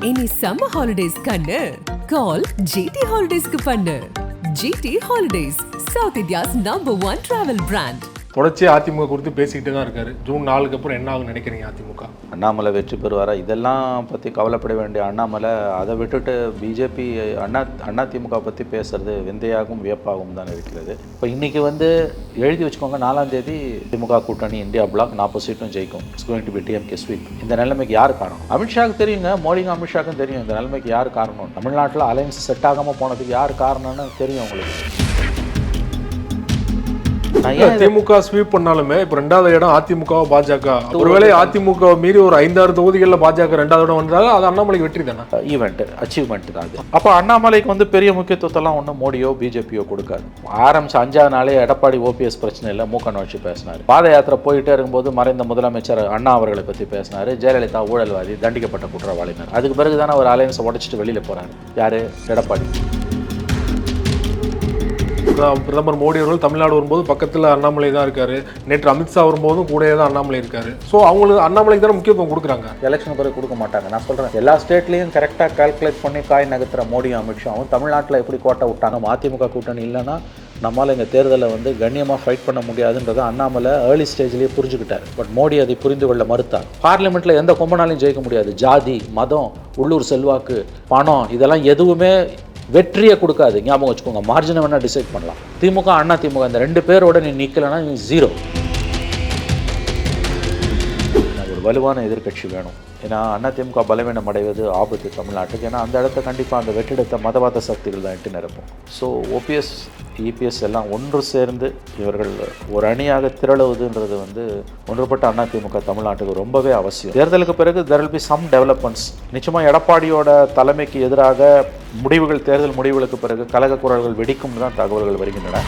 இனி summer holidays கண்ணு கால் GT ஹாலிடேஸ்க்கு பண்ணு. GT holidays, south India's #1 travel brand. தொடர்ச்சி அதிமுக குறித்து பேசிக்கிட்டு தான் இருக்காரு. ஜூன் 4க்கு அப்புறம் என்ன ஆகும் நினைக்கிறீங்க அதிமுக? அண்ணாமலை வெற்றி பெறுவாரா இதெல்லாம் பற்றி கவலைப்பட வேண்டிய அண்ணாமலை அதை விட்டுட்டு பிஜேபி அதிமுக பற்றி பேசுறது விந்தையாகவும் வியப்பாகவும் தான் இருக்கிறது. இப்போ இன்றைக்கி எழுதி வச்சுக்கோங்க, 4ஆம் தேதி திமுக கூட்டணி இந்தியா பிளாக் 40 சீட்டும் ஜெயிக்கும். It's going to be DMK sweep. இந்த நிலைமைக்கு யார் காரணம்? அமித்ஷாவுக்கு தெரியுங்க, மோடிக்கும் அமித்ஷாவுக்கும் தெரியும் இந்த நிலைமைக்கு யார் காரணம். தமிழ்நாட்டில் அலையன்ஸ் செட் ஆகாமல் போனதுக்கு யார் காரணம்னு தெரியும் உங்களுக்கு. திமுக ஸ்வீப் பண்ணாலுமே இப்போ 2வது இடம் அதிமுக பாஜக. ஒருவேளை அதிமுக மீறி ஒரு 5-6 தொகுதிகளில் பாஜக 2வது இடம் வந்தாலும் அது அண்ணாமலைக்கு வெற்றி தானே, ஈவெண்ட் அச்சீவ்மெண்ட் தான் அது. அப்போ அண்ணாமலைக்கு பெரிய முக்கியத்துவத்தெல்லாம் ஒன்றும் மோடியோ பிஜேபியோ கொடுக்காது. ஆரம்பிச்சு 5ஆவது நாளே எடப்பாடி ஓபிஎஸ் பிரச்சனை இல்லை மூக்கன் வச்சு பேசினார். பாத யாத்திரை போயிட்டே இருக்கும்போது மறைந்த முதலமைச்சர் அண்ணா அவர்களை பற்றி பேசினார். ஜெயலலிதா ஊழல்வாதி, தண்டிக்கப்பட்ட குற்றவாளினர். அதுக்கு பிறகு தானே ஒரு அலையன்ஸை உடைச்சிட்டு வெளியில் போகிறாரு. யார்? எடப்பாடி. பிரதமர் மோடி அவர்கள் தமிழ்நாடு வரும்போது பக்கத்தில் அண்ணாமலை தான் இருக்காரு. நேற்று அமித்ஷா வரும்போதும் கூட தான் அண்ணாமலை இருக்காரு. ஸோ அவங்களுக்கு அண்ணாமலைக்கு தானே முக்கியத்துவம் கொடுக்குறாங்க. எலெக்ஷன் பிறகு கொடுக்க மாட்டாங்க. நான் சொல்கிறேன், எல்லா ஸ்டேட்லையும் கரெக்டாக கால்குலேட் பண்ணி காய் நகர்த்துற மோடியும் அமித்ஷாவும் தமிழ்நாட்டில் எப்படி கோட்டை விட்டாங்க. அதிமுக கூட்டணி இல்லைன்னா நம்மளால் எங்கள் தேர்தலை கண்ணியமாக ஃபைட் பண்ண முடியாதுன்றதை அண்ணாமலை ஏர்லி ஸ்டேஜ்லேயே புரிஞ்சுக்கிட்டார். பட் மோடி அதை புரிந்து கொள்ள மறுத்தார். பார்லிமெண்ட்டில் எந்த கொம்பனாலையும் ஜெயிக்க முடியாது. ஜாதி, மதம், உள்ளூர் செல்வாக்கு, பணம் இதெல்லாம் எதுவுமே வெற்றியை கொடுக்காது. ஞாபகம் வச்சுக்கோங்க. மார்ஜினை வேணால் டிசைட் பண்ணலாம். திமுக அண்ணா திமுக இந்த 2 பேரோட நீ நிற்கலைன்னா நீ 0. ஒரு வலுவான எதிர்கட்சி வேணும். ஏன்னா அதிமுக பலவீனம் அடைவது ஆபத்து தமிழ்நாட்டுக்கு. ஏன்னா அந்த இடத்த கண்டிப்பாக அந்த வெற்றிடத்தை மதவாத சக்திகள் தான் எட்டு நிரப்பும். ஸோ ஓபிஎஸ் இபிஎஸ் எல்லாம் ஒன்று சேர்ந்து இவர்கள் ஒரு அணியாக திரளுவதுன்றது ஒன்றுபட்ட அதிமுக தமிழ்நாட்டுக்கு ரொம்பவே அவசியம். தேர்தலுக்கு பிறகு there will be some developments. நிச்சயமாக எடப்பாடியோட தலைமைக்கு எதிராக முடிவுகள், தேர்தல் முடிவுகளுக்கு பிறகு கலக குரல்கள் வெடிக்கும் தான் தகவல்கள் வருகின்றன.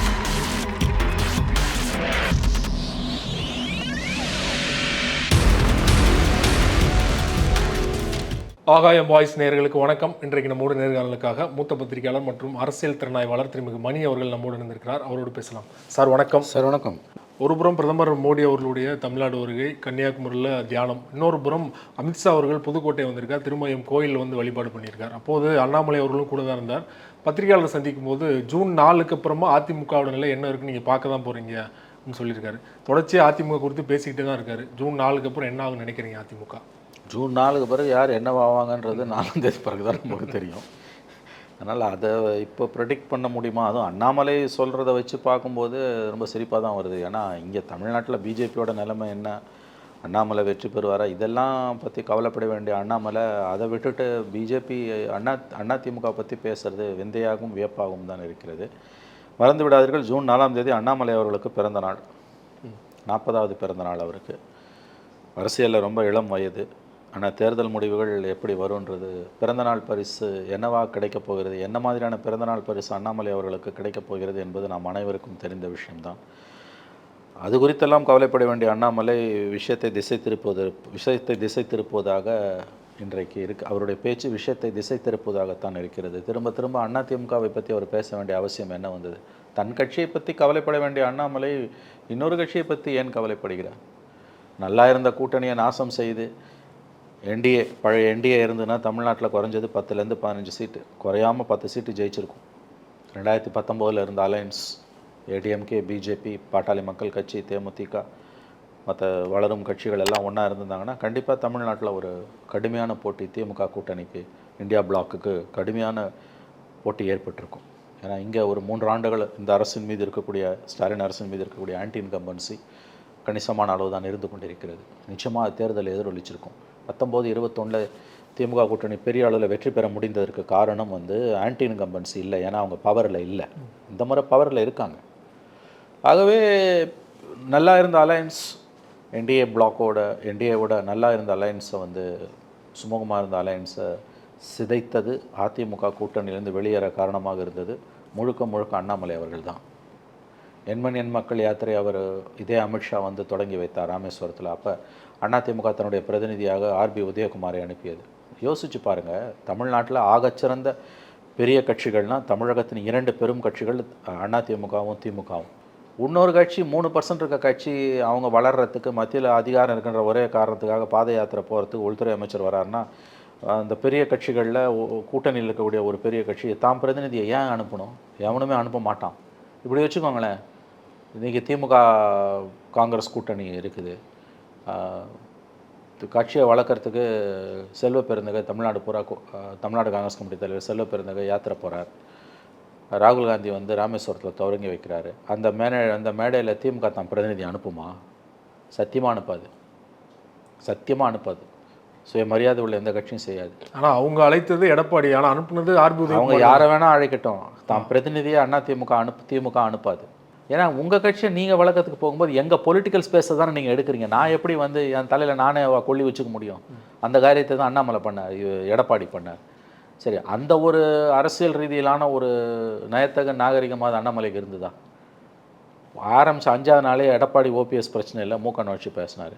ஆகாயம் வாய்ஸ் நேயர்களுக்கு வணக்கம். இன்றைக்கு நம்மோடு நேர்காணலுக்காக மூத்த பத்திரிகையாளர் மற்றும் அரசியல் திறனாய்வாளர் திருமிகு மணி அவர்கள் நம்மோடு இருந்திருக்கிறார். அவரோடு பேசலாம். சார் வணக்கம். சார் வணக்கம். ஒருபுறம் பிரதமர் மோடி அவர்களுடைய தமிழ்நாடு வருகை, கன்னியாகுமரியில் தியானம். இன்னொரு புறம் அமித்ஷா அவர்கள் புதுக்கோட்டை வந்திருக்கார், திருமயம் கோயில் வழிபாடு பண்ணியிருக்கார். அப்போது அண்ணாமலை அவர்களும் கூட தான் இருந்தார். பத்திரிகையாளர் சந்திக்கும் போது ஜூன் 4க்கு அப்புறமா அதிமுகவோட நிலை என்ன இருக்குன்னு நீங்கள் பார்க்க தான் போகிறீங்க அப்படின்னு சொல்லியிருக்காரு. தொடர்ச்சியாக அதிமுக குறித்து பேசிக்கிட்டே தான் இருக்காரு. ஜூன் 4க்கு அப்புறம் என்ன ஆகும் நினைக்கிறீங்க அதிமுக? ஜூன் 4க்கு பிறகு யார் என்னவாவாங்கன்றது 4ஆம் தேதி பிறகு தான் நமக்கு தெரியும். அதனால் அதை இப்போ ப்ரெடிக்ட் பண்ண முடியுமா? அதுவும் அண்ணாமலை சொல்கிறத வச்சு பார்க்கும்போது ரொம்ப சிரிப்பாக தான் வருது. ஏன்னா இங்கே தமிழ்நாட்டில் பிஜேபியோட நிலைமை என்ன, அண்ணாமலை வெற்றி பெறுவாரா இதெல்லாம் பற்றி கவலைப்பட வேண்டிய அண்ணாமலை அதை விட்டுட்டு பிஜேபி அதிமுக பற்றி பேசுகிறது விந்தையாகவும் வியப்பாகவும் தான் இருக்கிறது. மறந்து விடாதீர்கள், ஜூன் 4ஆம் தேதி அண்ணாமலை அவர்களுக்கு பிறந்த நாள், 40வது பிறந்த நாள் அவருக்கு. அரசியலில் ரொம்ப இளம் வயது. ஆனால் தேர்தல் முடிவுகள் எப்படி வரும்ன்றது, பிறந்தநாள் பரிசு என்னவா கிடைக்கப் போகிறது, என்ன மாதிரியான பிறந்தநாள் பரிசு அண்ணாமலை அவர்களுக்கு கிடைக்கப் போகிறது என்பது நாம் அனைவருக்கும் தெரிந்த விஷயம்தான். அது குறித்தெல்லாம் கவலைப்பட வேண்டிய அண்ணாமலை விஷயத்தை திசை திருப்புவதாக இன்றைக்கு அவருடைய பேச்சு விஷயத்தை திசை திருப்புவதாகத்தான் இருக்கிறது. திரும்ப அதிமுகவை பற்றி அவர் பேச வேண்டிய அவசியம் என்ன வந்தது? தன் கட்சியை பற்றி கவலைப்பட வேண்டிய அண்ணாமலை இன்னொரு கட்சியை பற்றி ஏன் கவலைப்படுகிறார்? நல்லா இருந்த கூட்டணியை நாசம் செய்து பழைய என்டிஏ இருந்துன்னா தமிழ்நாட்டில் குறைஞ்சது 10லேருந்து 15 சீட்டு, குறையாமல் 10 சீட்டு ஜெயிச்சிருக்கும். 2019 இருந்த அலையன்ஸ் ஏடிஎம்கே, பிஜேபி, பாட்டாளி மக்கள் கட்சி, தேமுதிக, மற்ற வளரும் கட்சிகள் எல்லாம் ஒன்றா இருந்திருந்தாங்கன்னா கண்டிப்பாக தமிழ்நாட்டில் ஒரு கடுமையான போட்டி திமுக கூட்டணிக்கு, இந்தியா பிளாக்குக்கு கடுமையான போட்டி ஏற்பட்டிருக்கும். ஏன்னா இங்கே ஒரு 3 ஆண்டுகள் இந்த அரசின் மீது இருக்கக்கூடிய, ஸ்டாலின் அரசின் மீது இருக்கக்கூடிய ஆன்டி இன்கம்பன்சி கணிசமான அளவு தான் இருந்து கொண்டிருக்கிறது. நிச்சயமாக தேர்தல் எதிரொலிச்சிருக்கும். 19-21 திமுக கூட்டணி பெரிய அளவில் வெற்றி பெற முடிந்ததற்கு காரணம் ஆன்டி இன்கம்பன்சி இல்லை. ஏன்னா அவங்க பவரில் இல்லை. இந்த முறை பவரில் இருக்காங்க. ஆகவே நல்லா இருந்த அலையன்ஸ், என்டிஏவோட நல்லா இருந்த அலையன்ஸை சுமூகமாக இருந்த அலையன்ஸை சிதைத்தது அதிமுக கூட்டணியிலேருந்து வெளியேற காரணமாக இருந்தது முழுக்க அண்ணாமலை அவர்கள் தான். எண்மண் எண் மக்கள் யாத்திரை அவர் இதே அமித்ஷா தொடங்கி வைத்தார் ராமேஸ்வரத்தில். அப்போ அதிமுக தன்னுடைய பிரதிநிதியாக ஆர்பி உதயகுமாரை அனுப்பியது. யோசிச்சு பாருங்கள், தமிழ்நாட்டில் ஆகச்சிறந்த பெரிய கட்சிகள்னால் தமிழகத்தின் 2 பெரும் கட்சிகள் அதிமுகவும் திமுகவும். இன்னொரு கட்சி 3% இருக்க கட்சி அவங்க வளர்கிறதுக்கு மத்தியில் அதிகாரம் இருக்கின்ற ஒரே காரணத்துக்காக பாத யாத்திரை போகிறதுக்கு உள்துறை அமைச்சர் வராருன்னா அந்த பெரிய கட்சிகளில் கூட்டணியில் இருக்கக்கூடிய ஒரு பெரிய கட்சி தான் பிரதிநிதியை ஏன் அனுப்பணும்? எவனுமே அனுப்ப மாட்டான். இப்படி வச்சுக்கோங்களேன், இன்றைக்கி திமுக காங்கிரஸ் கூட்டணி இருக்குது. கட்சியை வளர்க்குறதுக்கு செல்வ பெருந்தகை தமிழ்நாடு காங்கிரஸ் கமிட்டி தலைவர் செல்வ பெருந்தகை யாத்திரை போகிறார். ராகுல் காந்தி வந்து ராமேஸ்வரத்தில் தொடங்கி வைக்கிறாரு. அந்த மேடையில் திமுக தான் பிரதிநிதி அனுப்புமா? சத்தியமாக அனுப்பாது, சத்தியமாக அனுப்பாது. சுயமரியாதை உள்ள எந்த கட்சியும் செய்யாது. ஆனால் அவங்க அழைத்தது எடப்பாடி, ஆனால் அனுப்புனது ஆர்பி. அவங்க யாரை வேணால் அழைக்கட்டும், தான் பிரதிநிதியை திமுக அனுப்பாது. ஏன்னா உங்கள் கட்சியை நீங்கள் வளர்க்கறதுக்கு போகும்போது எங்கள் பொலிட்டிக்கல் ஸ்பேஸை தானே நீங்கள் எடுக்கிறீங்க. நான் எப்படி வந்து என் தலையில் நானே கொள்ளி வச்சுக்க முடியும்? அந்த காரியத்தை தான் அண்ணாமலை பண்ணார், எடப்பாடி பண்ணார். சரி, அந்த ஒரு அரசியல் ரீதியிலான ஒரு நயத்தக நாகரிகமாக அண்ணாமலைக்கு இருந்துதா? ஆரம்பித்த 5ஆவது நாளே எடப்பாடி ஓபிஎஸ் பிரச்சனை இல்லை, மூக்க நோட்சி பேசினார்.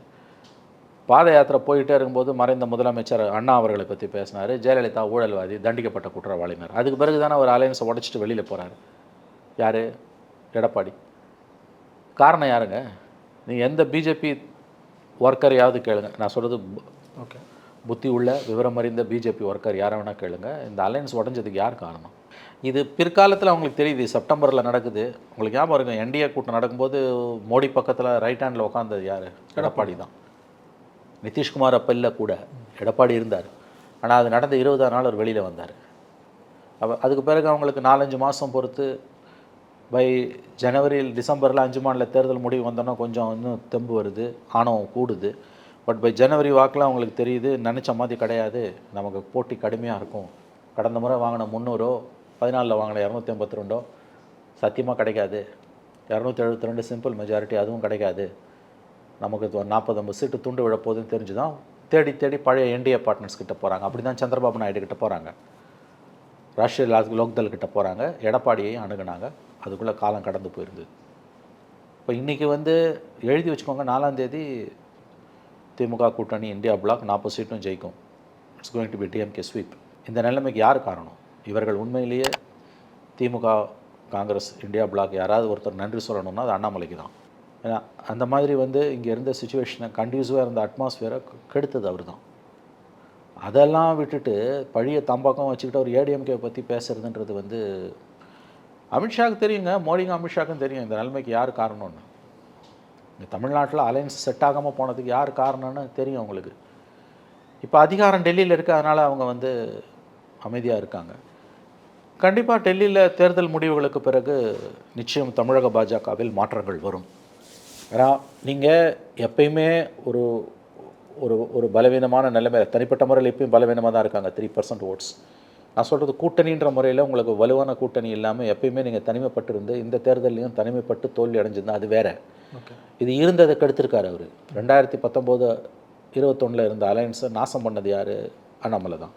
பாத யாத்திரை போயிட்டே இருக்கும்போது மறைந்த முதலமைச்சர் அண்ணா அவர்களை பற்றி பேசினார். ஜெயலலிதா ஊழல்வாதி, தண்டிக்கப்பட்ட குற்றவாளினார். அதுக்கு பிறகு தானே ஒரு அலையன்ஸை உடச்சிட்டு வெளியில் போகிறாரு. யார்? எடப்பாடி. காரணம் யாருங்க? நீங்கள் எந்த பிஜேபி ஒர்க்கரையாவது கேளுங்க, நான் சொல்கிறது ஓகே, புத்தி உள்ள விவரம் அறிந்த பிஜேபி ஒர்க்கர் யாரை வேணால் கேளுங்க, இந்த அலையன்ஸ் உடஞ்சதுக்கு யார் காரணம்? இது பிற்காலத்தில் அவங்களுக்கு தெரியுது. செப்டம்பரில் நடக்குது. உங்களுக்கு ஞாபகம் இருக்கும், என்டிஏ கூட்டம் நடக்கும்போது மோடி பக்கத்தில் ரைட் ஹேண்டில் உட்காந்தது யார்? எடப்பாடி தான். நிதிஷ்குமார் அப்போ இல்லை, கூட எடப்பாடி இருந்தார். ஆனால் அது நடந்த 20ஆம் நாள் அவர் வெளியில் வந்தார். அதுக்கு பிறகு அவங்களுக்கு 4-5 மாதம் பொறுத்து பை டிசம்பரில் 5 மாநில தேர்தல் முடிவு வந்தோன்னா கொஞ்சம் இன்னும் தெம்பு வருது, ஆணவம் கூடுது. பட் பை ஜனவரி வாக்கில் அவங்களுக்கு தெரியுது, நினச்ச மாதிரி கிடையாது, நமக்கு போட்டி கடுமையாக இருக்கும். கடந்த முறை வாங்கின 300, 14 வாங்கின 282 சத்தியமாக கிடைக்காது. 272 சிம்பிள் மெஜாரிட்டி, அதுவும் கிடைக்காது. நமக்கு 40-50 சீட்டு துண்டு விழப்போகுதுன்னு தெரிஞ்சு தான் தேடி பழைய என்டிஏ பார்ட்னர்ஸ் கிட்ட போகிறாங்க. அப்படி தான் சந்திரபாபு நாயுடு கிட்ட போகிறாங்க, ராஷ்ட்ரிய லோக்தள் கிட்ட போகிறாங்க, எடப்பாடியையும் அணுகுனாங்க. அதுக்குள்ளே காலம் கடந்து போயிருந்தது. இப்போ இன்றைக்கி வந்து எழுதி வச்சுக்கோங்க, 4ஆம் தேதி திமுக கூட்டணி இந்தியா பிளாக் 40 சீட்டும் ஜெயிக்கும். It's going to be DMK sweep. இந்த நிலைமைக்கு யார் காரணம்? இவர்கள் உண்மையிலேயே திமுக காங்கிரஸ் இந்தியா பிளாக் யாராவது ஒருத்தர் நன்றி சொல்லணும்னா அது அண்ணாமலைக்கு தான். ஏன்னா அந்த மாதிரி வந்து இங்கே இருந்த சுச்சுவேஷனை, கண்டியூஸாக இருந்த அட்மாஸ்ஃபியரை கெடுத்தது அவர் தான். அதெல்லாம் விட்டுட்டு பழைய தம்பாக்கம் வச்சுக்கிட்டு அவர் ஏடிஎம்கே பற்றி பேசுகிறதுன்றது வந்து அமித்ஷாவுக்கு தெரியுங்க, மோடிக்கும் அமித்ஷாவுக்கும் தெரியும் இந்த நிலைமைக்கு யார் காரணம்னு. இங்கே தமிழ்நாட்டில் அலையன்ஸ் செட் ஆகாமல் போனதுக்கு யார் காரணம்னு தெரியும் அவங்களுக்கு. இப்போ அதிகாரம் டெல்லியில் இருக்குது, அதனால் அவங்க வந்து அமைதியாக இருக்காங்க. கண்டிப்பாக டெல்லியில் தேர்தல் முடிவுகளுக்கு பிறகு நிச்சயம் தமிழக பாஜகவில் மாற்றங்கள் வரும். ஏன்னா நீங்கள் எப்பயுமே ஒரு ஒரு ஒரு பலவீனமான நிலைமையில், தனிப்பட்ட முறையில் எப்பயும் பலவீனமாக தான் இருக்காங்க, 3% ஓட்ஸ். நான் சொல்கிறது கூட்டணின்ற முறையில் உங்களுக்கு வலுவான கூட்டணி இல்லாமல் எப்பயுமே நீங்கள் தனிமைப்பட்டிருந்து இந்த தேர்தலையும் தனிமைப்பட்டு தோல்வி அடைஞ்சிருந்தால் அது வேறு. இது இருந்ததை கெடுத்திருக்காரு அவர். 2019-21 இருந்த அலையன்ஸை நாசம் பண்ணது யார்? அண்ணாமலை தான்.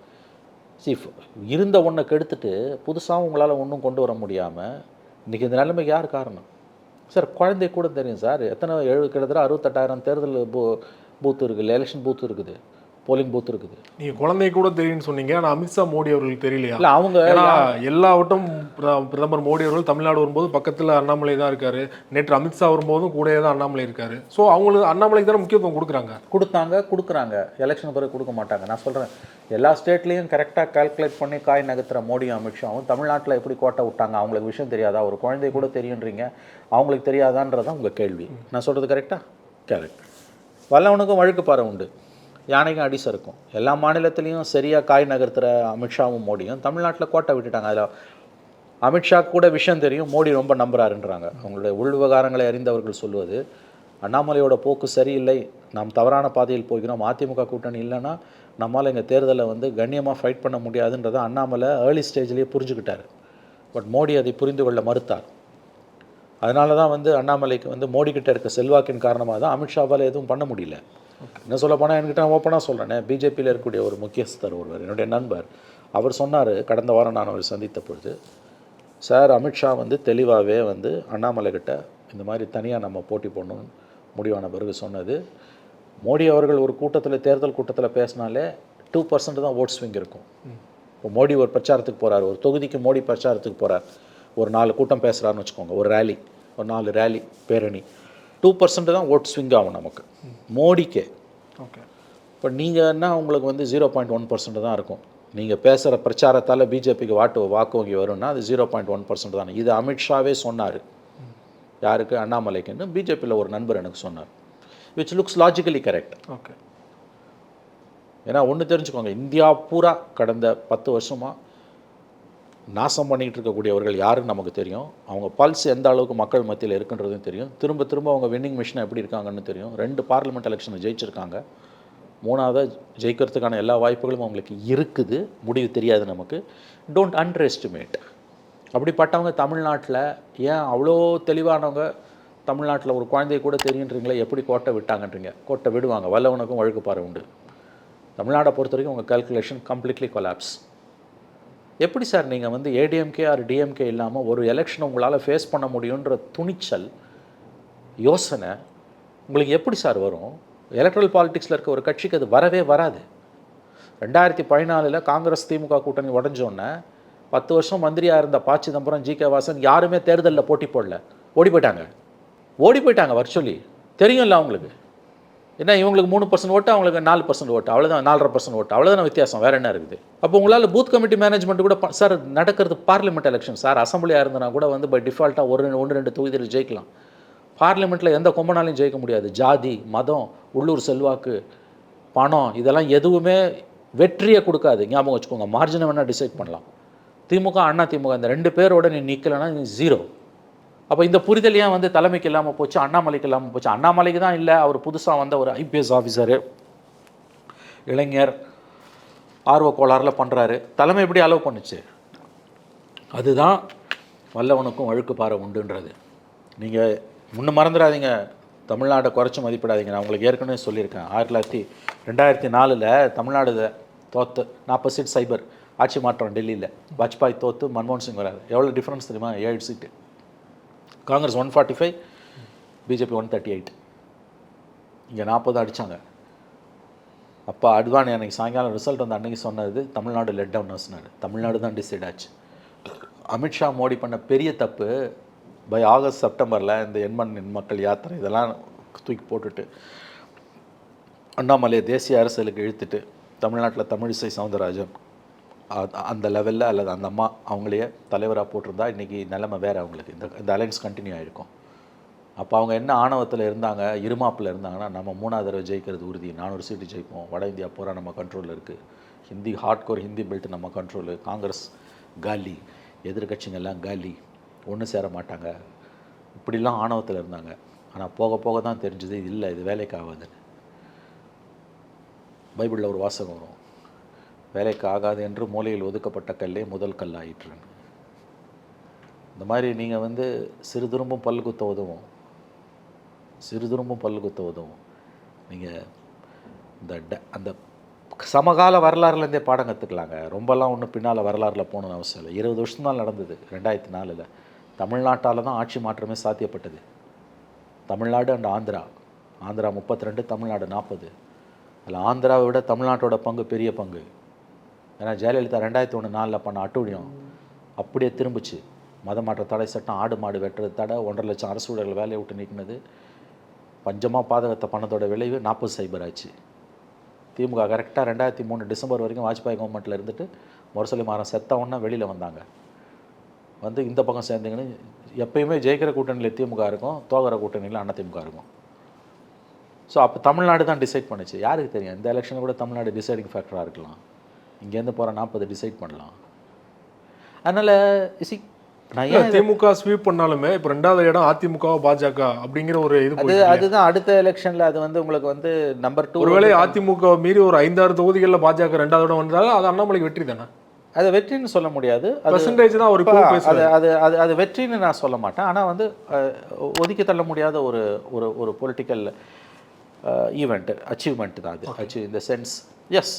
இருந்த ஒன்றை கெடுத்துட்டு புதுசாகவும் உங்களால் ஒன்றும் கொண்டு வர முடியாமல் இன்றைக்கி இந்த நிலைமைக்கு யார் காரணம்? சார் குழந்தை கூட தெரியும் சார், கிட்டத்தட்ட 68,000 தேர்தல் பூத்து இருக்குது, எலெக்ஷன் பூத்து இருக்குது, போலிங் பூத் இருக்குது. நீங்கள் குழந்தை கூட தெரியும்னு சொன்னீங்க, ஆனால் அமித்ஷா மோடி அவர்களுக்கு தெரியலையா? இல்லை, அவங்க எல்லாவட்டும் பிரதமர் மோடி அவர்கள் தமிழ்நாடு வரும்போது பக்கத்தில் அண்ணாமலை தான் இருக்காரு. நேற்று அமித்ஷா வரும்போதும் கூட தான் அண்ணாமலை இருக்காரு. ஸோ அவங்களுக்கு அண்ணாமலைக்கு தானே முக்கியத்துவம் கொடுக்குறாங்க. எலெக்ஷன் பிறகு கொடுக்க மாட்டாங்க. நான் சொல்கிறேன், எல்லா ஸ்டேட்லேயும் கரெக்டாக கால்குலேட் பண்ணி காய் நகர்த்துற மோடியும் அமித்ஷாவும் தமிழ்நாட்டில் எப்படி கோட்டை விட்டாங்க? அவங்களுக்கு விஷயம் தெரியாதா? ஒரு குழந்தை கூட தெரியுன்றீங்க, அவங்களுக்கு தெரியாதான்றதான் உங்கள் கேள்வி. நான் சொல்கிறது கரெக்டாக? கரெக்ட். வல்லவனுக்கும் வழுக்கு பாறை உண்டு, யானைக்கும் அடி சறுக்கும். எல்லா மாநிலத்திலையும் சரியாக காய் நகர்த்துகிற அமித்ஷாவும் மோடியும் தமிழ்நாட்டில் கோட்டை விட்டுட்டாங்க. அதில் அமித்ஷா கூட விஷயம் தெரியும், மோடி ரொம்ப நம்புறாருன்றாங்க. அவங்களுடைய உள் விவகாரங்களை அறிந்தவர்கள் சொல்வது அண்ணாமலையோட போக்கு சரியில்லை, நாம் தவறான பாதையில் போகிறோம், அதிமுக கூட்டணி இல்லைன்னா நம்மளால் எங்கள் தேர்தலை வந்து கண்ணியமாக ஃபைட் பண்ண முடியாதுன்றதை அண்ணாமலை ஏர்லி ஸ்டேஜ்லேயே புரிஞ்சுக்கிட்டார். பட் மோடி அதை புரிந்து கொள்ள மறுத்தார். அதனால தான் வந்து அண்ணாமலைக்கு வந்து மோடிக்கிட்ட இருக்க செல்வாக்கின் காரணமாக தான் அமித்ஷாவால் எதுவும் பண்ண முடியல. என்ன சொல்ல போனால் என்கிட்ட நான் ஓப்பனாக சொல்கிறேனே, பிஜேபியில் இருக்கக்கூடிய ஒரு முக்கியஸ்தர் ஒருவர், என்னுடைய நண்பர், அவர் சொன்னார் கடந்த வாரம் நான் அவர் சந்தித்த பொழுது, சார் அமித்ஷா வந்து தெளிவாகவே வந்து அண்ணாமலை கிட்ட இந்த மாதிரி தனியாக நம்ம போட்டி போடணும்னு முடிவான பிறகு சொன்னது, மோடி அவர்கள் ஒரு கூட்டத்தில் தேர்தல் கூட்டத்தில் பேசினாலே 2% தான் ஓட் ஸ்விங் இருக்கும். இப்போ மோடி ஒரு பிரச்சாரத்துக்கு போகிறார், ஒரு தொகுதிக்கு மோடி பிரச்சாரத்துக்கு போகிறார், ஒரு 4 கூட்டம் பேசுகிறாருன்னு வச்சுக்கோங்க, ஒரு ரேலி, ஒரு 4 ரேலி பேரணி, 2% தான் ஓட் ஸ்விங் ஆகும் நமக்கு மோடிக்கே. ஓகே. இப்போ நீங்கன்னா உங்களுக்கு வந்து 0.1% தான் இருக்கும். நீங்கள் பேசுகிற பிரச்சாரத்தால் பிஜேபிக்கு வாக்கு வங்கி வரும்னா அது 0.1% தானே. இது அமித்ஷாவே சொன்னார். யாருக்கு? அண்ணாமலைக்குன்னு பிஜேபியில் ஒரு நண்பர் எனக்கு சொன்னார். Which looks logically correct. Okay. ஏன்னா ஒன்று தெரிஞ்சுக்கோங்க, இந்தியா பூரா கடந்த 10 வருஷமாக நாசம் பண்ணிகிட்டு இருக்கக்கூடியவர்கள் யாருன்னு நமக்கு தெரியும். அவங்க பல்ஸ் எந்த அளவுக்கு மக்கள் மத்தியில் இருக்குன்றதும் தெரியும். திரும்ப திரும்ப அவங்க வின்னிங் மிஷினை எப்படி இருக்காங்கன்னு தெரியும். 2 பார்லிமெண்ட் எலெக்ஷனை ஜெயிச்சிருக்காங்க. 3ஆவது ஜெயிக்கிறதுக்கான எல்லா வாய்ப்புகளும் அவங்களுக்கு இருக்குது. முடிவு தெரியாது நமக்கு. Don't under estimate. அப்படிப்பட்டவங்க தமிழ்நாட்டில் ஏன் அவ்வளோ தெளிவானவங்க தமிழ்நாட்டில் ஒரு குழந்தைய கூட தெரியுன்றீங்களே, எப்படி கோட்டை விட்டாங்கன்றீங்க? கோட்டை விடுவாங்க. வல்லவனுக்கும் வழுக்கு பாறை உண்டு. தமிழ்நாடை பொறுத்த வரைக்கும் உங்கள் கால்குலேஷன் கம்ப்ளீட்லி கொலாப்ஸ். எப்படி சார் நீங்கள் வந்து ஏடிஎம்கே ஆர் டிஎம்கே இல்லாமல் ஒரு எலெக்ஷனை உங்களால் ஃபேஸ் பண்ண முடியுன்ற துணிச்சல் யோசனை உங்களுக்கு எப்படி சார் வரும்? எலக்ட்ரல் பாலிடிக்ஸில் இருக்க ஒரு கட்சிக்கு அது வரவே வராது. 2014 காங்கிரஸ் திமுக கூட்டணி உடஞ்சோன்னே 10 வருஷம் மந்திரியாக இருந்த ப. சிதம்பரம், ஜி.கே. வாசன் யாருமே தேர்தலில் போட்டி போடல. ஓடி போயிட்டாங்க வர்ச்சுவலி. தெரியும்ல அவங்களுக்கு. ஏன்னா இவங்களுக்கு 3% ஓட்டு, அவங்களுக்கு 4% ஓட்டு, அவ்வளோதான். 4.5% ஓட்டு, அவ்வளோதான் வித்தியாசம். வேறு என்ன இருக்குது? அப்போ உங்களால் பூத் கமிட்டி மேனேஜ்மெண்ட் கூட சார் நடக்கிறது பார்லிமெண்ட் எலெக்ஷன் சார். அசம்பிளியாக இருந்தனா கூட வந்து பை டிஃபால்ட்டாக 1-2 தொகுதியில் ஜெயிக்கலாம். பார்லிமெண்ட்டில் எந்த கொம்பனாலையும் ஜெயிக்க முடியாது. ஜாதி, மதம், உள்ளூர் செல்வாக்கு, பணம் இதெல்லாம் எதுவுமே வெற்றியை கொடுக்காது. ஞாபகம் வச்சுக்கோங்க. மார்ஜினை வேணால் டிசைட் பண்ணலாம். திமுக, அண்ணா திமுக இந்த 2 பேரோட நீ நிற்கலைன்னா நீ 0. அப்போ இந்த புரிதல் ஏன் வந்து தலைமைக்கு இல்லாமல் போச்சு, அண்ணாமலைக்கு இல்லாமல் போச்சு? அண்ணாமலைக்கு தான் இல்லை. அவர் புதுசாக வந்த ஒரு ஐபிஎஸ் ஆஃபீஸரு, இளைஞர், ஆர்வ கோளாறில் பண்ணுறாரு. தலைமை எப்படி அலோவ் பண்ணுச்சு? அதுதான் வல்லவனுக்கும் வழுக்கு பாறை உண்டுன்றது. நீங்கள் முன்ன மறந்துடாதீங்க. தமிழ்நாட்டை குறைச்சி மதிப்பிடாதீங்க. நான் உங்களுக்கு ஏற்கனவே சொல்லியிருக்கேன். 2004 தமிழ்நாடு தோத்து 40 சீட் சைபர் ஆட்சி மாற்றம் டெல்லியில். வாஜ்பாய் தோத்து மன்மோகன் சிங் வராது. எவ்வளோ டிஃப்ரென்ஸ் தெரியுமா? 7 சீட்டு. காங்கிரஸ் 145, பிஜேபி 138. இங்கே 40 அடித்தாங்க. அப்போ அட்வானி அன்றைக்கி சாயங்காலம் ரிசல்ட் வந்து அன்றைக்கி சொன்னது தமிழ்நாடு லெட் டவுனர்ஸ்னாரு. தமிழ்நாடு தான் டிசைட் ஆச்சு. அமித்ஷா மோடி பண்ண பெரிய தப்பு பை ஆகஸ்ட் செப்டம்பரில் இந்த எண்மண் மக்கள் யாத்திரை இதெல்லாம் தூக்கி போட்டுட்டு அண்ணாமலையை தேசிய அரசியலுக்கு இழுத்துட்டு தமிழ்நாட்டில் தமிழிசை சவுந்தரராஜன் அந்த லெவலில் அல்லது அந்த அம்மா அவங்களையே தலைவராக போட்டிருந்தா இன்றைக்கி நிலைமை வேறு. அவங்களுக்கு இந்த அலைன்ஸ் கண்டினியூ ஆகிருக்கும். அப்போ அவங்க என்ன ஆணவத்தில் இருந்தாங்க, இருமாப்பில் இருந்தாங்கன்னா, நம்ம 3ஆவது தடவை ஜெயிக்கிறது உறுதி, 400 சீட்டு ஜெயிப்போம், வட இந்தியா பூரா நம்ம கண்ட்ரோலில் இருக்குது, ஹிந்தி ஹார்ட்கோர் ஹிந்தி பெல்ட் நம்ம கண்ட்ரோலு, காங்கிரஸ் காலி, எதிர்கட்சிங்கெல்லாம் காலி, ஒன்று சேர மாட்டாங்க, இப்படிலாம் ஆணவத்தில் இருந்தாங்க. ஆனால் போக போக தான் தெரிஞ்சது இது இல்லை, இது வேலைக்கு ஆகாதுன்னு. பைபிளில் ஒரு வாசகம் வரும், வேலைக்கு ஆகாது என்று மூலையில் ஒதுக்கப்பட்ட கல்லே முதல் கல்லாயிற்றுன்னு. இந்த மாதிரி நீங்கள் வந்து சிறு திரும்பும் பல்லு குத்த உதவும், சிறு திரும்பும் பல்லு குத்த உதவும். நீங்கள் அந்த சமகால வரலாறுலேருந்தே பாடம் கற்றுக்கலாங்க. ரொம்பலாம் ஒன்றும் பின்னால் வரலாறில் போகணுன்னு அவசியம் இல்லை. 20 வருஷம் தான் நடந்தது. 2004 தமிழ்நாட்டால் தான் ஆட்சி மாற்றமே சாத்தியப்பட்டது. தமிழ்நாடு அண்ட் ஆந்திரா 32, தமிழ்நாடு 40. அதில் ஆந்திராவை விட தமிழ்நாட்டோட பங்கு பெரிய பங்கு. ஏன்னா ஜெயலலிதா 2001-4 பண்ண அட்டூழியம் அப்படியே திரும்பிச்சு. மத மாற்ற தடை சட்டம், ஆடு மாடு வெட்டுறது தடை, 1.5 லட்சம் அரசு ஊழியர்கள் வேலையை விட்டு நீக்கினது, பஞ்சமாக பாதகத்தை பணத்தோட விளைவு 40 சைபர் ஆச்சு. திமுக கரெக்டாக 2003 டிசம்பர் வரைக்கும் வாஜ்பாய் கவர்மெண்ட்டில் இருந்துட்டு முரசொலி மாறன் செத்த உடனே வெளியில் வந்தாங்க. வந்து இந்த பக்கம் சேர்ந்தீங்கன்னு எப்பயுமே ஜெயிக்கிற கூட்டணியில் திமுக இருக்கும், தோகிற கூட்டணியில் அதிமுக இருக்கும். ஸோ அப்போ தமிழ்நாடு தான் டிசைட் பண்ணுச்சு. யாருக்கு தெரியும், இந்த எலெக்ஷனில் கூட தமிழ்நாடு டிசைடிங் ஃபேக்டராக இருக்கலாம். இங்கேருந்து போகிற 40 டிசைட் பண்ணலாம். அதனால் நான் ஏன் திமுக ஸ்வீப் பண்ணாலுமே இப்போ 2வது இடம் அதிமுக பாஜக அப்படிங்கிற ஒரு இது அதுதான் அடுத்த எலெக்ஷனில் அது வந்து உங்களுக்கு வந்து நம்பர் 2. ஒருவேளை அதிமுக மீறி ஒரு 5-6 தொகுதிகளில் பாஜக 2வது இடம் வந்தாலும் அது அண்ணாமலைக்கு வெற்றி தானே? அது வெற்றின்னு சொல்ல முடியாது. பெர்சன்டேஜ் தான் ஒரு அது வெற்றின்னு நான் சொல்ல மாட்டேன். ஆனால் வந்து ஒதுக்கி தள்ள முடியாத ஒரு பொலிட்டிக்கல் ஈவெண்ட், அச்சீவ்மெண்ட் தான் அது. இந்த சென்ஸ் எஸ்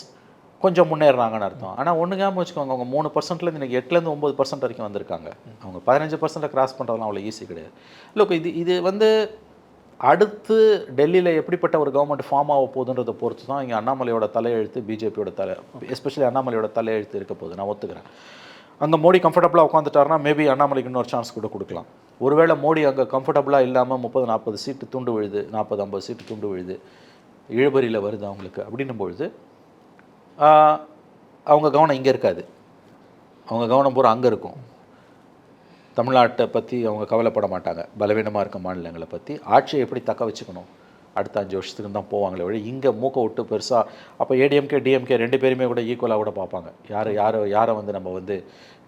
கொஞ்சம் முன்னேறாங்கன்னு அர்த்தம். ஆனால் ஒன்று ஞாபகம் வச்சுக்கோங்க, அவங்க 3%லேருந்து இன்றைக்கி 8-9% வரைக்கும் வந்திருக்காங்க. அவங்க 15% கிராஸ் பண்ணுறதுலாம் அவ்வளோ ஈஸி கிடையாது. இல்லை இது வந்து அடுத்து டெல்லியில் எப்படிப்பட்ட ஒரு கவர்மெண்ட் ஃபார்ம் ஆக போகுதுன்றதை பொறுத்து தான் இங்கே அண்ணாமலையோட தலையெழுத்து, பிஜேபியோட எஸ்பெஷலி அண்ணாமலையோட தலையெழுத்து இருக்க போகுது. நான் ஒத்துக்கிறேன். அங்கே மோடி கம்ஃபர்டபுளாக உட்காந்துட்டாருன்னா மேபி அண்ணாமலைக்கு இன்னொரு சான்ஸ் கூட கொடுக்கலாம். ஒருவேளை மோடி அங்கே கம்ஃபர்டபுளாக இல்லாமல் 30-40 சீட்டு துண்டு விழுது, 40-50 சீட்டு துண்டு விழுது, இழுபறியில் வருது அவங்களுக்கு அப்படின்னும் பொழுது அவங்க கவனம் இங்கே இருக்காது, அவங்க கவனம் பூரா அங்கே இருக்கும். தமிழ்நாட்டை பற்றி அவங்க கவலைப்பட மாட்டாங்க, பலவீனமாக இருக்க மாநிலங்களை பற்றி. ஆட்சியை எப்படி தக்க வச்சுக்கணும் அடுத்த 5 வருஷத்துக்கு தான் போவாங்களே வழி இங்கே மூக்க விட்டு பெருசாக. அப்போ ஏடிஎம்கே டிஎம்கே 2 பேருமே கூட ஈக்குவலாக கூட பார்ப்பாங்க. யாரை வந்து நம்ம வந்து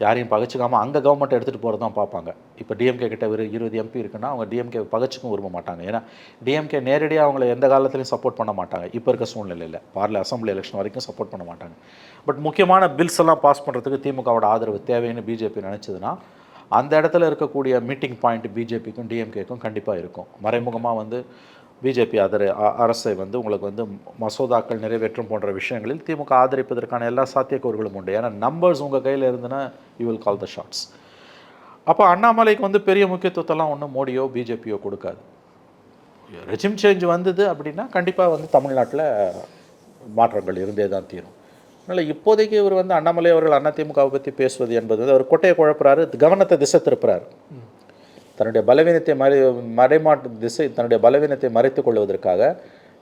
யாரையும் பகச்சிக்காமல் அங்கே கவர்மெண்ட்டை எடுத்துகிட்டு போகிறது தான் பார்ப்பாங்க. இப்போ டிஎம்கே கிட்ட ஒரு 20 எம்பி இருக்குன்னா அவங்க டிஎம்கே பகச்சிக்கும் விரும்ப மாட்டாங்க. ஏன்னா டிஎம்கே நேரடியாக அவங்கள எந்த காலத்துலையும் சப்போர்ட் பண்ண மாட்டாங்க. இப்போ இருக்க சூழ்நிலையில் அசம்பிளி எலெக்ஷன் வரைக்கும் சப்போர்ட் பண்ண மாட்டாங்க. பட் முக்கியமான பில்ஸ் எல்லாம் பாஸ் பண்ணுறதுக்கு திமுகவோட ஆதரவு தேவைன்னு பிஜேபி நினச்சதுன்னா அந்த இடத்துல இருக்கக்கூடிய மீட்டிங் பாயிண்ட் பிஜேபிக்கும் டிஎம்கேக்கும் கண்டிப்பாக இருக்கும். மறைமுகமாக வந்து பிஜேபி அரசை வந்து உங்களுக்கு வந்து மசோதாக்கள் நிறைவேற்றும் போன்ற விஷயங்களில் திமுக ஆதரிப்பதற்கான எல்லா சாத்தியக்கூறுகளும் உண்டு. ஏன்னா நம்பர்ஸ் உங்கள் கையில் இருந்துன்னா you will call the shots. அப்போ அண்ணாமலைக்கு வந்து பெரிய முக்கியத்துவத்தெல்லாம் ஒன்றும் மோடியோ பிஜேபியோ கொடுக்காது. ரெஜிம் சேஞ்ச் வந்தது அப்படின்னா கண்டிப்பாக வந்து தமிழ்நாட்டில் மாற்றங்கள் இருந்தே தான் தீரும். அதனால் இப்போதைக்கு இவர் வந்து அண்ணாமலை அவர்கள் அதிமுகவை பற்றி பேசுவது என்பது அவர் கொட்டையை குழப்புறாரு, கவனத்தை திசை திருப்புறாரு. தன்னுடைய பலவீனத்தை தன்னுடைய பலவீனத்தை மறைத்து கொள்வதற்காக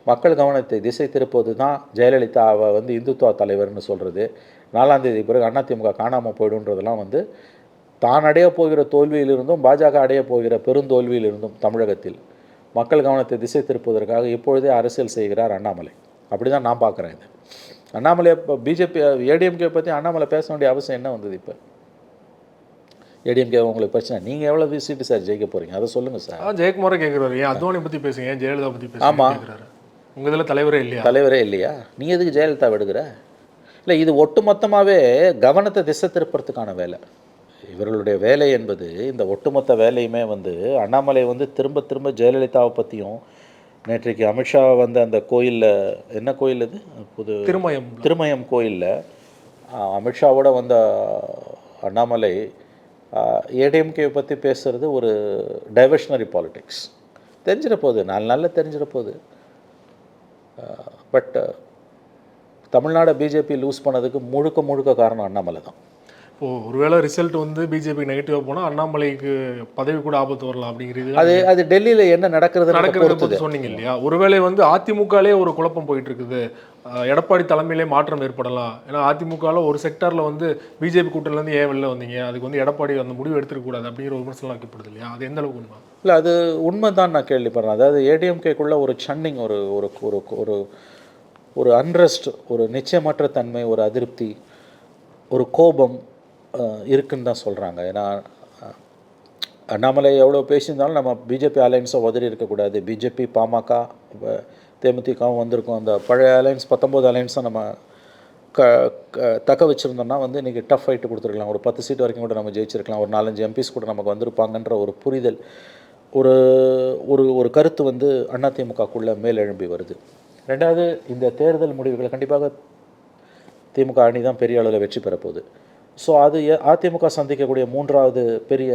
மக்கள் கவனத்தை திசை திருப்பது தான் ஜெயலலிதா வந்து இந்துத்துவ தலைவர்னு சொல்கிறது. 4ஆம் தேதி பிறகு அதிமுக காணாமல் போய்டுன்றதெல்லாம் வந்து தான் அடைய போகிற தோல்வியிலிருந்தும் பாஜக அடைய போகிற பெருந்தோல்வியிலிருந்தும் தமிழகத்தில் மக்கள் கவனத்தை திசை திருப்புவதற்காக இப்பொழுதே அரசியல் செய்கிறார் அண்ணாமலை. அப்படி தான் நான் பார்க்குறேன். இது அண்ணாமலை இப்போ பிஜேபி ஏடிஎம்கே பற்றி அண்ணாமலை பேச வேண்டிய அவசியம் என்ன வந்தது? இப்போ ஏடிஎம்கே உங்களுக்கு பிரச்சனை, நீங்கள் எவ்வளோ சீட்டு சார் ஜெயிக்க போகிறீங்க அதை சொல்லுங்கள் சார். ஜெயக்குமாரே கேட்குறாரு, ஏன் அத்வானி பற்றி பேசுங்க, ஏன் ஜெயலலிதா பற்றி பேசுங்க. ஆமாம், உங்கள் இதில் தலைவரே இல்லையா? நீங்கள் எதுக்கு ஜெயலலிதா எடுக்கிற? இல்லை, இது ஒட்டு மொத்தமாகவே கவனத்தை திசை திருப்புறதுக்கான வேலை. இவர்களுடைய வேலை என்பது இந்த ஒட்டுமொத்த வேலையுமே வந்து அண்ணாமலை வந்து திரும்ப திரும்ப ஜெயலலிதாவை பற்றியும் நேற்றைக்கு அமித்ஷா வந்து அந்த கோயிலில், என்ன கோயில் அது, புது திருமயம் கோயிலில் அமித்ஷாவோட வந்த அண்ணாமலை ஏடிஎம்கே பற்றி பேசுகிறது ஒரு டைவர்ஷனரி பாலிடிக்ஸ். தெரிஞ்சிட போகுது, 4 நாளில் தெரிஞ்சிட போகுது. பட் தமிழ்நாடு பிஜேபி லூஸ் பண்ணதுக்கு முழுக்க காரணம் அண்ணாமலை தான். இப்போது ஒருவேளை ரிசல்ட் வந்து பிஜேபி நெகட்டிவாக போனால் அண்ணாமலைக்கு பதவி கூட ஆபத்து வரலாம் அப்படிங்கிறது அது டெல்லியில் என்ன நடக்கிறது சொன்னீங்க இல்லையா? ஒருவேளை வந்து அதிமுகலே ஒரு குழப்பம் போயிட்டு இருக்குது, எடப்பாடி தலைமையிலே மாற்றம் ஏற்படலாம். ஏன்னா அதிமுகவில் ஒரு செக்டாரில் வந்து பிஜேபி கூட்டணிலேருந்து ஏன் வெளில வந்தீங்க, அதுக்கு வந்து எடப்பாடி அந்த முடிவு எடுத்துக்கூடாது அப்படிங்கிற ஒரு விமர்சனம் வைக்கப்படுது இல்லையா? அது எந்த அளவுக்கு உண்மை? இல்லை, அது உண்மை தான். நான் கேள்விப்படுறேன். அதாவது ஏடிஎம்கேக்குள்ளே ஒரு சன்னிங், ஒரு ஒரு ஒரு ஒரு அன்ரெஸ்ட், ஒரு நிச்சயமற்ற தன்மை, ஒரு அதிருப்தி, ஒரு கோபம் இருக்குன்னு தான் சொல்கிறாங்க. ஏன்னா அண்ணாமலை எவ்வளோ பேசியிருந்தாலும் நம்ம பிஜேபி அலையன்ஸை உதறி இருக்கக்கூடாது. பிஜேபி பாமக தேமுதிகவும் வந்திருக்கோம். அந்த பழைய அலையன்ஸ் 19 அலையன்ஸை நம்ம தக்க வச்சுருந்தோம்னா வந்து இன்றைக்கி டஃப் ஃபைட்டு கொடுத்துருக்கலாம். ஒரு 10 சீட் வரைக்கும் கூட நம்ம ஜெயிச்சிருக்கலாம். ஒரு 4-5 எம்பிஸ் கூட நமக்கு வந்திருப்பாங்கன்ற ஒரு புரிதல், ஒரு ஒரு ஒரு கருத்து வந்து அதிமுகக்குள்ளே மேலெழும்பி வருது. ரெண்டாவது, இந்த தேர்தல் முடிவுகளை கண்டிப்பாக திமுக அணி தான் பெரிய அளவில் வெற்றி பெறப்போகுது. ஸோ அது அதிமுக சந்திக்கக்கூடிய 3வது பெரிய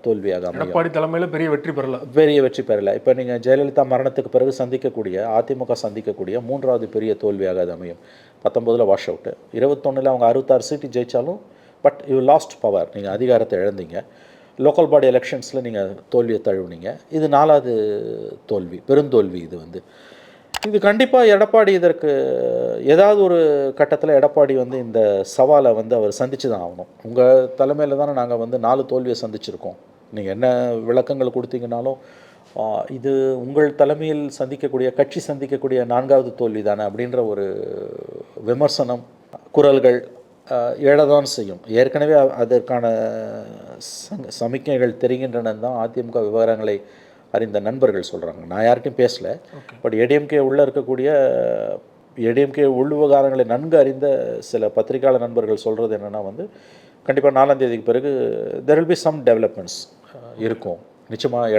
தோல்வியாக அமையும். எடப்பாடி தலைமையில் பெரிய வெற்றி பெறலை. இப்போ நீங்கள் ஜெயலலிதா மரணத்துக்கு பிறகு அதிமுக சந்திக்கக்கூடிய 3வது பெரிய தோல்வியாக அது அமையும். 19 வாஷ் அவுட்டு, 21 அவங்க 66 சீட்டு ஜெயித்தாலும் பட் யூ லாஸ்ட் பவர், நீங்கள் அதிகாரத்தை இழந்தீங்க. லோக்கல் பாடி எலெக்ஷன்ஸில் நீங்கள் தோல்வியை தழுவுனீங்க. இது 4வது தோல்வி, பெருந்தோல்வி. இது கண்டிப்பாக எடப்பாடி இதற்கு ஏதாவது ஒரு கட்டத்தில் எடப்பாடி வந்து இந்த சவாலை வந்து அவர் சந்தித்து தான் ஆகணும். உங்கள் தலைமையில் தானே நாங்கள் வந்து 4 தோல்வியை சந்திச்சிருக்கோம், நீங்கள் என்ன விளக்கங்கள் கொடுத்தீங்கனாலும் இது உங்கள் தலைமையில் கட்சி சந்திக்கக்கூடிய 4வது தோல்வி தானே அப்படின்ற ஒரு விமர்சனம், குரல்கள் எழதான் செய்யும். ஏற்கனவே அதற்கான சமிக்கைகள் தெரிகின்றன தான் அதிமுக விவகாரங்களை அறிந்த நண்பர்கள் சொல்கிறாங்க. நான் யார்கிட்டையும் பேசலை. பட் ஏடிஎம்கே உள்ளே இருக்கக்கூடிய ஏடிஎம்கே உள் விவகாரங்களை நன்கு அறிந்த சில பத்திரிகையாளர் நண்பர்கள் சொல்கிறது என்னென்னா வந்து கண்டிப்பாக 4ஆம் தேதிக்கு பிறகு there will be some developments இருக்கும். நிச்சயமாக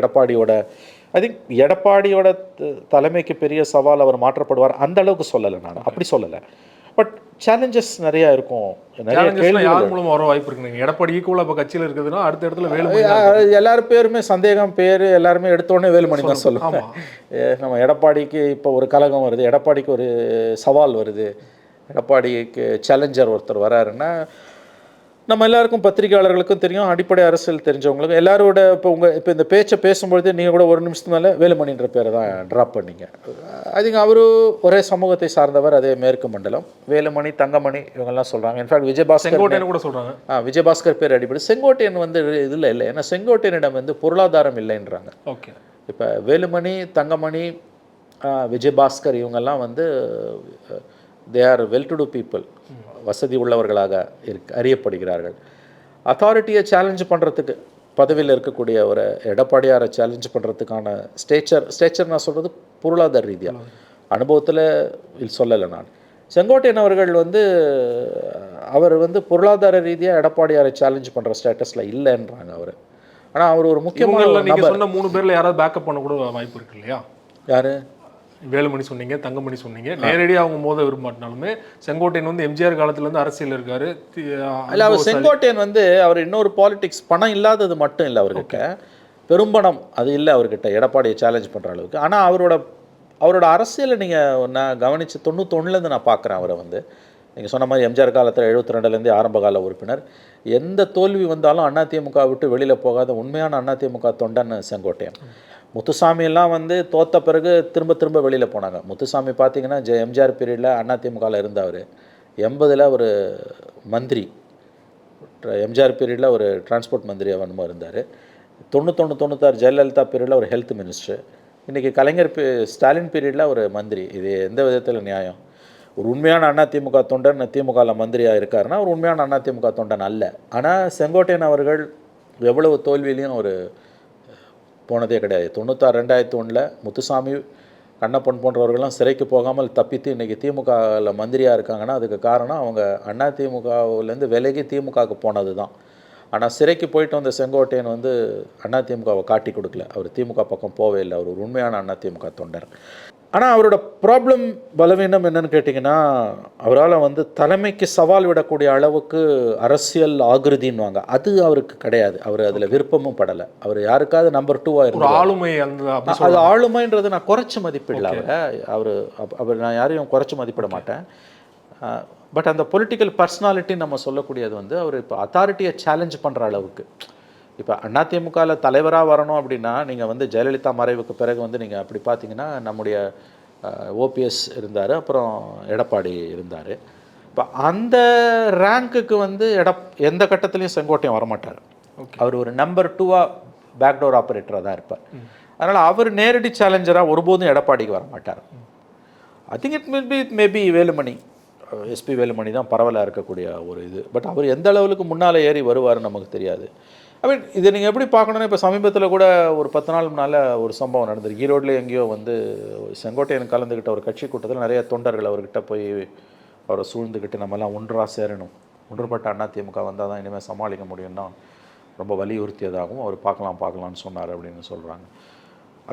எடப்பாடியோட தலைமைக்கு பெரிய சவால், அவர் மாற்றப்படுவார் அந்த அளவுக்கு சொல்லலை, நான் அப்படி சொல்லலை. பட் சேலஞ்சஸ் நிறையா இருக்கும். யார் மூலமாக வர வாய்ப்பு இருக்குங்க? எடப்பாடி ஈக்குவலாக இப்போ கட்சியில் இருக்குதுன்னா அடுத்த இடத்துல வேலுமணி, எல்லாரும் பேருமே சந்தேகம், எல்லாருமே எடுத்தோடனே வேலுமணி தான் சொல்லுவாங்க. நம்ம எடப்பாடிக்கு இப்போ ஒரு கலகம் வருது, எடப்பாடிக்கு ஒரு சவால் வருது, எடப்பாடிக்கு சேலஞ்சர் ஒருத்தர் வராருன்னா நம்ம எல்லாருக்கும் பத்திரிகையாளர்களுக்கும் தெரியும், அடிப்படை அரசியல் தெரிஞ்சவங்களுக்கும் எல்லாரோட இப்போ இந்த பேச்சை பேசும்பொழுது நீங்கள் கூட ஒரு நிமிஷத்து மேலே வேலுமணின்ற பேரை தான் ட்ராப் பண்ணீங்க. ஐ திங்க் அவரு ஒரே சமூகத்தை சார்ந்தவர், அதே மேற்கு மண்டலம். வேலுமணி, தங்கமணி இவங்கெல்லாம் சொல்கிறாங்க. இன்ஃபேக்ட் விஜயபாஸ்கர் கூட சொல்கிறாங்க. விஜயபாஸ்கர் பேர் அடிப்படை. செங்கோட்டையன் வந்து இதில் இல்லை, ஏன்னா செங்கோட்டையனிடம் வந்து பொருளாதாரம் இல்லைன்றாங்க. ஓகே. இப்போ வேலுமணி, தங்கமணி, விஜயபாஸ்கர் இவங்கெல்லாம் வந்து they are well to do people, வசதி உள்ளவர்களாக அறியப்படுகிறார்கள். அத்தாரிட்டியை சேலஞ்ச் பண்ணுறதுக்கு பதவியில் இருக்கக்கூடிய ஒரு எடப்பாடியாரை சேலஞ்ச் பண்ணுறதுக்கான ஸ்டேச்சர் நான் சொல்கிறது பொருளாதார ரீதியாக அனுபவத்தில் சொல்லலை நான். செங்கோட்டையன் அவர்கள் வந்து அவர் வந்து பொருளாதார ரீதியாக எடப்பாடியாரை சேலஞ்ச் பண்ணுற ஸ்டேட்டஸில் இல்லைன்றாங்க அவர். ஆனால் அவர் ஒரு முக்கியமான நீங்கள் சொன்ன 3 பேரில் யாராவது பேக்கப் பண்ண கூட வாய்ப்பு இருக்கு இல்லையா? யார்? வேலுமணி சொன்னீங்க, தங்கமணி சொன்னீங்க. நேரடியாக அவங்க மோத விரும்பாட்டினாலுமே செங்கோட்டையன் வந்து எம்ஜிஆர் காலத்துலேருந்து அரசியல் இருக்காரு. இல்லை, அவர் செங்கோட்டையன் வந்து அவர் இன்னொரு பாலிடிக்ஸ் பணம் இல்லாதது மட்டும் இல்லை அவர்கிட்ட, பெரும்பணம் அது இல்லை அவர்கிட்ட எடப்பாடியை சேலஞ்ச் பண்ணுற அளவுக்கு. ஆனால் அவரோட அரசியலை நீங்கள் நான் கவனித்து 91லேருந்து நான் பார்க்குறேன் அவரை வந்து. நீங்கள் சொன்ன மாதிரி எம்ஜிஆர் காலத்தில் 72லேருந்து ஆரம்ப கால உறுப்பினர். எந்த தோல்வி வந்தாலும் அதிமுக விட்டு வெளியில் போகாத உண்மையான அதிமுக தொண்டன் செங்கோட்டையன். முத்துசாமியெல்லாம் வந்து தோற்ற பிறகு திரும்ப வெளியில் போனாங்க. முத்துசாமி பார்த்தீங்கன்னா எம்ஜிஆர் பீரியடில் அதிமுகவில் இருந்தவர். 80ல் ஒரு மந்திரி, எம்ஜிஆர் பீரியடில் ஒரு டிரான்ஸ்போர்ட் மந்திரி அவனுமோ இருந்தார். 91-96 ஜெயலலிதா பீரியடில் ஒரு ஹெல்த் மினிஸ்டர். இன்றைக்கி கலைஞர் ஸ்டாலின் பீரியடில் ஒரு மந்திரி. இது எந்த விதத்தில் நியாயம்? ஒரு உண்மையான அதிமுக தொண்டன் திமுகவில் மந்திரியாக இருக்காருன்னா ஒரு உண்மையான அதிமுக தொண்டன் அல்ல. ஆனால் செங்கோட்டையன் அவர்கள் எவ்வளவு தோல்வியிலையும் ஒரு போனதே கிடையாது. 96-2001 முத்துசாமி, கண்ணப்பன் போன்றவர்கள்லாம் சிறைக்கு போகாமல் தப்பித்து இன்றைக்கி திமுகவில் மந்திரியாக இருக்காங்கன்னா அதுக்கு காரணம் அவங்க அதிமுகவிலேருந்து விலகி திமுகவுக்கு போனது தான். ஆனால் சிறைக்கு போயிட்டு வந்த செங்கோட்டையன் வந்து அதிமுகவை காட்டி கொடுக்கல. அவர் திமுக பக்கம் போவே இல்லை. அவர் ஒரு உண்மையான அதிமுக தொண்டர். ஆனால் அவரோட ப்ராப்ளம் பலவீனம் என்னன்னு கேட்டிங்கன்னா, அவரால் வந்து தலைமைக்கு சவால் விடக்கூடிய அளவுக்கு அரசியல் ஆகிருதின்வாங்க, அது அவருக்கு கிடையாது. அவர் அதில் விருப்பமும் படலை. அவர் யாருக்காவது நம்பர் 2ஆக இருந்தார். ஆளுமை அது ஆளுமைன்றது நான் குறைச்சி மதிப்பிடல அவர் நான் யாரையும் குறைச்சி மதிப்பிட மாட்டேன். பட் அந்த பொலிட்டிக்கல் பர்சனாலிட்டி நம்ம சொல்லக்கூடியது வந்து அவர் இப்போ அத்தாரிட்டியை சேலஞ்ச் பண்ணுற அளவுக்கு. இப்போ அதிமுகவில் தலைவராக வரணும் அப்படின்னா நீங்கள் வந்து ஜெயலலிதா மறைவுக்கு பிறகு வந்து நீங்கள் அப்படி பார்த்தீங்கன்னா நம்முடைய ஓபிஎஸ் இருந்தார், அப்புறம் எடப்பாடி இருந்தார். இப்போ அந்த ரேங்க்குக்கு வந்து எந்த கட்டத்துலையும் செங்கோட்டையன் வரமாட்டார். அவர் ஒரு நம்பர் 2ஆக பேக்டோர் ஆப்ரேட்டராக தான் இருப்பார். அதனால் அவர் நேரடி சேலஞ்சராக ஒருபோதும் எடப்பாடிக்கு வரமாட்டார். I think it maybe Velumani, SP Velumani தான் பரவலாக இருக்கக்கூடிய ஒரு இது. பட் அவர் எந்த அளவுக்கு முன்னால் ஏறி வருவார்னு நமக்கு தெரியாது. ஐ மீன் இதை நீங்கள் எப்படி பார்க்கணுன்னா, இப்போ சமீபத்தில் கூட ஒரு 10 நாள் முன்னால் ஒரு சம்பவம் நடந்தது. ஈரோட்டில் எங்கேயோ வந்து செங்கோட்டையன் கலந்துக்கிட்ட ஒரு கட்சி கூட்டத்தில் நிறைய தொண்டர்கள் அவர்கிட்ட போய் அவரை சூழ்ந்துக்கிட்டு நம்மலாம் ஒன்றாக சேரணும், ஒன்றுபட்ட அதிமுக வந்தால் தான் இனிமேல் சமாளிக்க முடியும்னா ரொம்ப வலியுறுத்தியதாகவும் அவர் பார்க்கலாம்னு சொன்னார் அப்படின்னு சொல்கிறாங்க.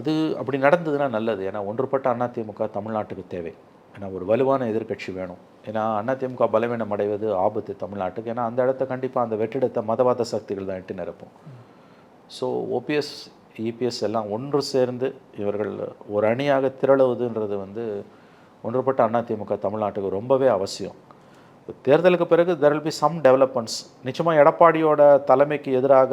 அது அப்படி நடந்ததுன்னா நல்லது. ஏன்னா ஒன்றுபட்ட அதிமுக தமிழ்நாட்டுக்கு தேவை. ஏன்னா ஒரு வலுவான எதிர்க்கட்சி வேணும். ஏன்னா அதிமுக பலவீனம் அடைவது ஆபத்து தமிழ்நாட்டுக்கு. ஏன்னா அந்த இடத்த கண்டிப்பாக அந்த வெற்றிடத்தை மதவாத சக்திகள் தான் எட்டி நிரப்பும். ஸோ ஓபிஎஸ், இபிஎஸ் எல்லாம் ஒன்று சேர்ந்து இவர்கள் ஒரு அணியாக திரளுவதுன்றது வந்து ஒன்றுபட்ட அதிமுக தமிழ்நாட்டுக்கு ரொம்பவே அவசியம். தேர்தலுக்கு பிறகு there will be some developments. நிச்சயமாக எடப்பாடியோட தலைமைக்கு எதிராக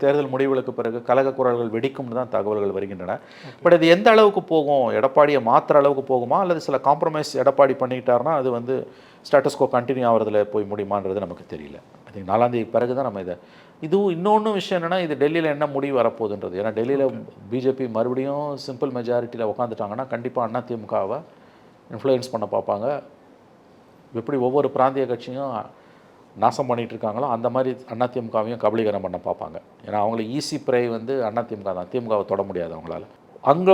தேர்தல் முடிவுகளுக்கு பிறகு கலக குரல்கள் வெடிக்கும்னு தான் தகவல்கள் வருகின்றன. பட் அது எந்த அளவுக்கு போகும், எடப்பாடியை மாற்றுற அளவுக்கு போகுமா, அல்லது சில காம்ப்ரமைஸ் எடப்பாடி பண்ணிக்கிட்டாருன்னா அது வந்து ஸ்டேட்டஸ்கோ கண்டினியூ ஆகிறதுல போய் முடியுமான்றது நமக்கு தெரியல. ஐ திங்க் 4ஆம் தேதி பிறகு தான் நம்ம இதுவும் இன்னொன்று விஷயம் என்னென்னா, இது டெல்லியில் என்ன முடிவு வரப்போகுதுன்றது. ஏன்னா டெல்லியில் பிஜேபி மறுபடியும் சிம்பிள் மெஜாரிட்டியில் உட்காந்துட்டாங்கன்னா கண்டிப்பாக அதிமுகவை இன்ஃப்ளூயன்ஸ் பண்ண பார்ப்பாங்க. எப்படி ஒவ்வொரு பிராந்திய கட்சியும் நாசம் பண்ணிகிட்டு இருக்காங்களோ அந்த மாதிரி அதிமுகவையும் கபலீகரம் பண்ண பார்ப்பாங்க. ஏன்னா அவங்களுக்கு ஈஸி ப்ரை வந்து அதிமுக தான், திமுகவை தொட முடியாது அவங்களால. அங்கே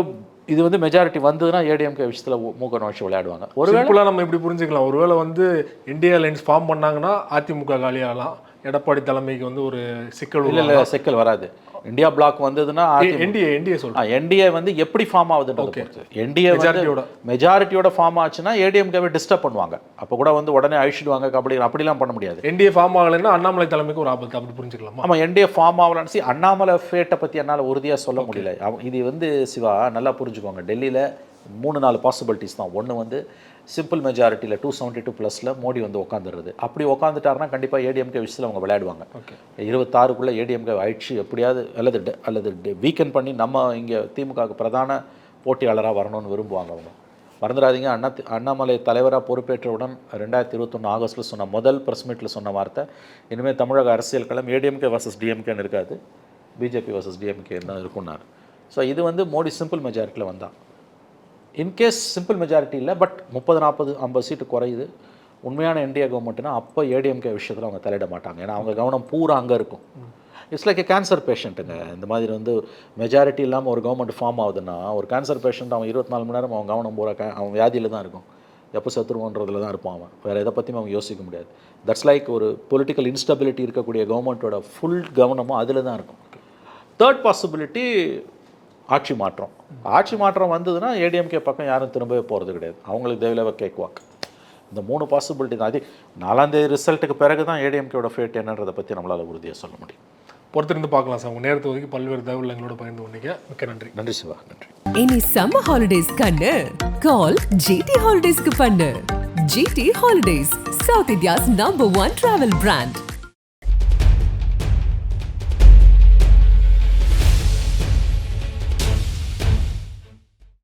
இது வந்து மெஜாரிட்டி வந்ததுன்னா ஏடிஎம்கே விஷயத்தில் மூக்க நோய்ச்சி விளையாடுவாங்க. ஒருவேளை நம்ம இப்படி புரிஞ்சுக்கலாம், ஒருவேளை வந்து இந்தியா அலையன்ஸ் ஃபார்ம் பண்ணாங்கன்னா அதிமுக காலியாகலாம், எடப்பாடி தலைமைக்கு வந்து ஒரு சிக்கல் இல்லை சிக்கல் வராது. இந்தியா பிளாக் வந்ததுன்னா என்டிஏ வந்து எப்படி ஃபார்ம் ஆகுதுன்றது பொறுத்து. என்டிஏ மெஜாரிட்டியோட ஃபார்ம் ஆச்சுன்னா ஏடிஎம்கேவை டிஸ்டர்ப் பண்ணுவாங்க. அப்போ கூட வந்து உடனே அழிச்சிடுவாங்க, அப்படிலாம் பண்ண முடியாது. என்டிஏ ஃபார்ம் ஆகலைன்னா அண்ணாமலை தலைமைக்கு ஒரு ஆபத்து, அப்படி புரிஞ்சுக்கலாம். ஆமாம், என்டிஏ ஃபார்ம் ஆகலான்னு அண்ணாமலை ஃபேட்டை பற்றி என்னால் உறுதியாக சொல்ல முடியல. இது வந்து சிவா நல்லா புரிஞ்சுக்கோங்க, டெல்லியில் 3-4 பாசிபிலிட்டிஸ் தான். ஒன்று வந்து சிம்பிள் மெஜாரிட்டியில் 272 ப்ளஸில் மோடி வந்து உட்காந்துடுறது. அப்படி உட்காந்துட்டாருன்னா கண்டிப்பாக ஏடிஎம்கே விஷயத்தில் அவங்க விளையாடுவாங்க. 26க்குள்ளே ஏடிஎம்கே ஆயிடுச்சு எப்படியாவது அல்லது வீக்கெண்ட் பண்ணி நம்ம இங்கே திமுகவுக்கு பிரதான போட்டியாளராக வரணும்னு விரும்புவாங்க அவங்க. மறந்துடாதீங்க, அண்ணாமலை தலைவராக பொறுப்பேற்றவுடன் 2021 ஆகஸ்ட்டில் சொன்ன முதல் ப்ரெஸ் மீட்டில் சொன்ன வார்த்தை, இனிமேல் தமிழக அரசியல் களம் ஏடிஎம்கே வர்சஸ் டிஎம்கேன்னு இருக்காது, பிஜேபி வர்சஸ் டிஎம்கே தான் இருக்குன்னாரு. ஸோ இது வந்து மோடி சிம்பிள் மெஜாரிட்டியில் வந்தான். இன்கேஸ் சிம்பிள் மெஜாரிட்டி இல்லை, பட் 30-40-50 சீட்டு குறையுது, உண்மையான என்டிஏ கவர்மெண்ட்னா அப்போ ஏடிஎம்கே விஷயத்தில் அவங்க தலையிட மாட்டாங்க. ஏன்னா அவங்க கவனம் பூரா அங்கே இருக்கும். இட்ஸ் லைக் ஏ கேன்சர் பேஷண்ட்டுங்க. இந்த மாதிரி வந்து மெஜாரிட்டி இல்லாமல் ஒரு கவர்மெண்ட் ஃபார்ம் ஆகுதுன்னா, ஒரு கேன்சர் பேஷண்ட் அவன் 24 மணி நேரம் அவன் கவனம் பூரா அவன் வியாதியில் தான் இருக்கும், எப்போ செத்துருவோன்றதுல தான் இருப்பான் அவன். வேறு எதை பற்றியும் அவங்க யோசிக்க முடியாது. தட்ஸ் லைக் ஒரு பொலிட்டிக்கல் இன்ஸ்டபிலிட்டி இருக்கக்கூடிய கவர்மெண்ட்டோட ஃபுல் கவனமும் அதில் தான் இருக்கும். தேர்ட் பாசிபிலிட்டி ஆட்சி மாற்றம். ஆட்சி மாற்றம் வந்ததுன்னா ஏடிஎம்கே பக்கம் யாரும் திரும்பவே போகிறது கிடையாது. அவங்களுக்கு தேவையில்லை கேக் வாக். இந்த 3 பாசிபிலிட்டி தான். அது 4ஆம் தேதி ரிசல்ட்டுக்கு பிறகு தான் ஏடிஎம்கேயோட ஃபேட் என்னன்றதை பற்றி நம்மளால் உறுதியாக சொல்ல முடியும். பொறுத்திருந்து பார்க்கலாம் சார். உங்கள் நேரத்தை ஒதுக்கி பல்வேறு தகவல் எங்களோட பகிர்ந்து கொண்டீங்க. மிக்க நன்றி. நன்றி சிவா, நன்றி. இனி சம்மர் ஹாலிடேஸ் கண்ணு கால் ஜிடி ஹாலிடேஸ்க்கு பண்ணு. GT holidays, south India's number 1 travel brand.